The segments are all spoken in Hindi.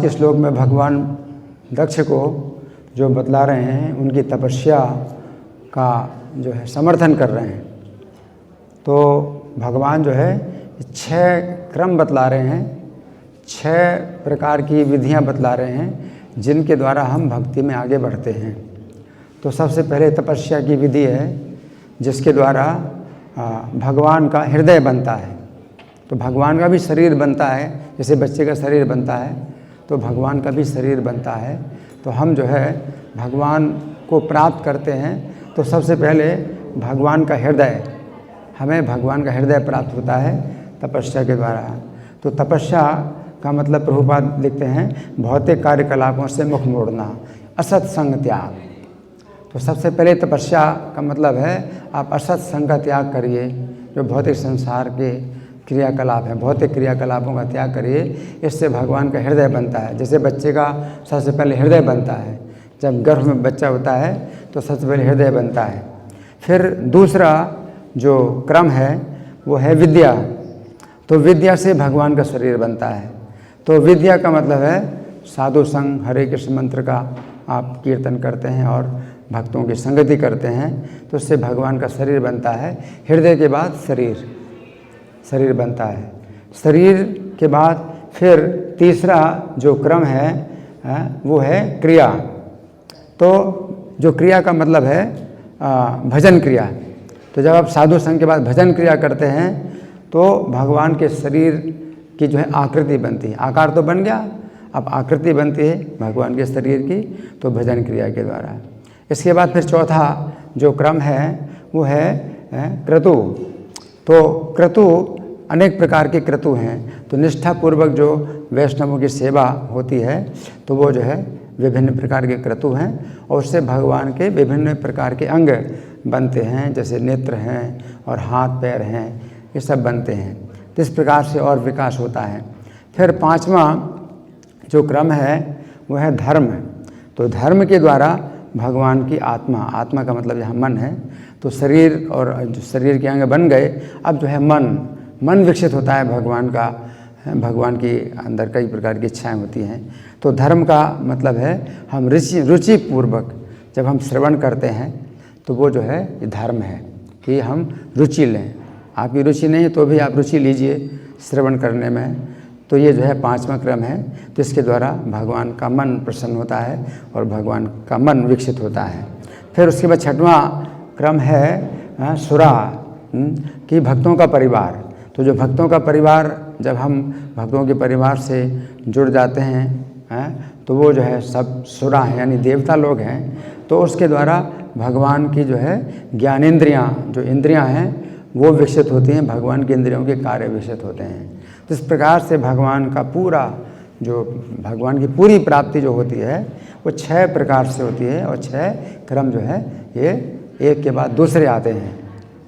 के श्लोक में भगवान दक्ष को जो बतला रहे हैं उनकी तपस्या का जो है समर्थन कर रहे हैं। तो भगवान जो है 6 क्रम बतला रहे हैं, 6 प्रकार की विधियां बतला रहे हैं जिनके द्वारा हम भक्ति में आगे बढ़ते हैं। तो सबसे पहले तपस्या की विधि है जिसके द्वारा भगवान का हृदय बनता है। तो भगवान का भी शरीर बनता है, जैसे बच्चे का शरीर बनता है तो भगवान का भी शरीर बनता है। तो हम जो है भगवान को प्राप्त करते हैं तो सबसे पहले भगवान का हृदय, हमें भगवान का हृदय प्राप्त होता है तपस्या के द्वारा। तो तपस्या का मतलब प्रभुपाद लिखते हैं भौतिक कार्यकलापों से मुख मोड़ना, असत संग त्याग। तो सबसे पहले तपस्या का मतलब है आप असत संग का त्याग करिए, जो भौतिक संसार के क्रियाकलाप हैं, भौतिक क्रियाकलापों का त्याग करिए, इससे भगवान का हृदय बनता है। जैसे बच्चे का सबसे पहले हृदय बनता है, जब गर्भ में बच्चा होता है तो सबसे पहले हृदय बनता है। फिर दूसरा जो क्रम है वो है विद्या। तो विद्या से भगवान का शरीर बनता है। तो विद्या का मतलब है साधु संग, हरे कृष्ण मंत्र का आप कीर्तन करते हैं और भक्तों की संगति करते हैं तो उससे भगवान का शरीर बनता है। हृदय के बाद शरीर बनता है। शरीर के बाद फिर तीसरा जो क्रम है वो है क्रिया। तो जो क्रिया का मतलब है भजन क्रिया। तो जब आप साधु संग के बाद भजन क्रिया करते हैं तो भगवान के शरीर की जो है आकृति बनती है। आकार तो बन गया, अब आकृति बनती है भगवान के शरीर की, तो भजन क्रिया के द्वारा। इसके बाद फिर चौथा जो क्रम है वो है क्रतु। तो क्रतु अनेक प्रकार के क्रतु हैं। तो निष्ठापूर्वक जो वैष्णवों की सेवा होती है तो वो जो है विभिन्न प्रकार के क्रतु हैं और उससे भगवान के विभिन्न प्रकार के अंग बनते हैं, जैसे नेत्र हैं और हाथ पैर हैं, ये सब बनते हैं। तो इस प्रकार से और विकास होता है। फिर 5वां जो क्रम है वो है धर्म। तो धर्म के द्वारा भगवान की आत्मा का मतलब यहाँ मन है। तो शरीर और जो शरीर के अंग बन गए, अब जो है मन विकसित होता है भगवान का। भगवान की अंदर कई प्रकार की इच्छाएं होती हैं। तो धर्म का मतलब है हम रुचि पूर्वक जब हम श्रवण करते हैं तो वो जो है ये धर्म है कि हम रुचि लें। आपकी रुचि नहीं है तो भी आप रुचि लीजिए श्रवण करने में। तो ये जो है 5वां क्रम है। तो इसके द्वारा भगवान का मन प्रसन्न होता है और भगवान का मन विकसित होता है। फिर उसके बाद 6वां क्रम है सुरा कि भक्तों का परिवार। तो जो भक्तों का परिवार, जब हम भक्तों के परिवार से जुड़ जाते हैं तो वो जो है सब सुरा हैं, यानी देवता लोग हैं। तो उसके द्वारा भगवान की जो है ज्ञानेंद्रियाँ, जो इंद्रियाँ हैं वो विकसित होती हैं, भगवान की इंद्रियों के कार्य विकसित होते हैं। तो इस प्रकार से भगवान का भगवान की पूरी प्राप्ति जो होती है वो 6 प्रकार से होती है। और 6 क्रम जो है ये एक के बाद दूसरे आते हैं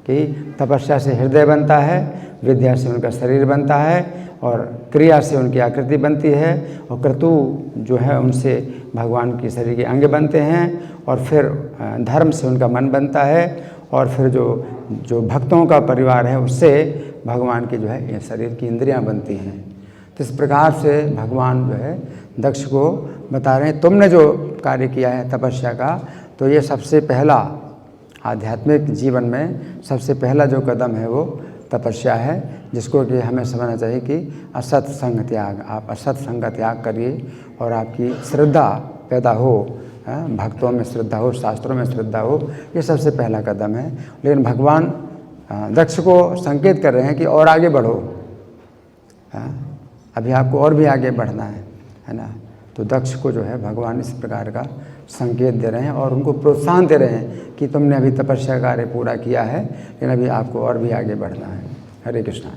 कि तपस्या से हृदय बनता है, विद्या से उनका शरीर बनता है और क्रिया से उनकी आकृति बनती है और क्रतु जो है उनसे भगवान के शरीर के अंग बनते हैं और फिर धर्म से उनका मन बनता है और फिर जो भक्तों का परिवार है उससे भगवान की जो है ये शरीर की इंद्रियां बनती हैं। तो इस प्रकार से भगवान जो है दक्ष को बता रहे हैं तुमने जो कार्य किया है तपस्या का, तो ये सबसे पहला आध्यात्मिक जीवन में सबसे पहला जो कदम है वो तपस्या है, जिसको कि हमें समझना चाहिए कि असत संग त्याग। आप असत संग का त्याग करिए और आपकी श्रद्धा पैदा हो, भक्तों में श्रद्धा हो, शास्त्रों में श्रद्धा हो, ये सबसे पहला कदम है। लेकिन भगवान दक्ष को संकेत कर रहे हैं कि और आगे बढ़ो, अभी आपको और भी आगे बढ़ना है ना। तो दक्ष को जो है भगवान इस प्रकार का संकेत दे रहे हैं और उनको प्रोत्साहन दे रहे हैं कि तुमने अभी तपस्या कार्य पूरा किया है लेकिन अभी आपको और भी आगे बढ़ना है। हरे कृष्णा।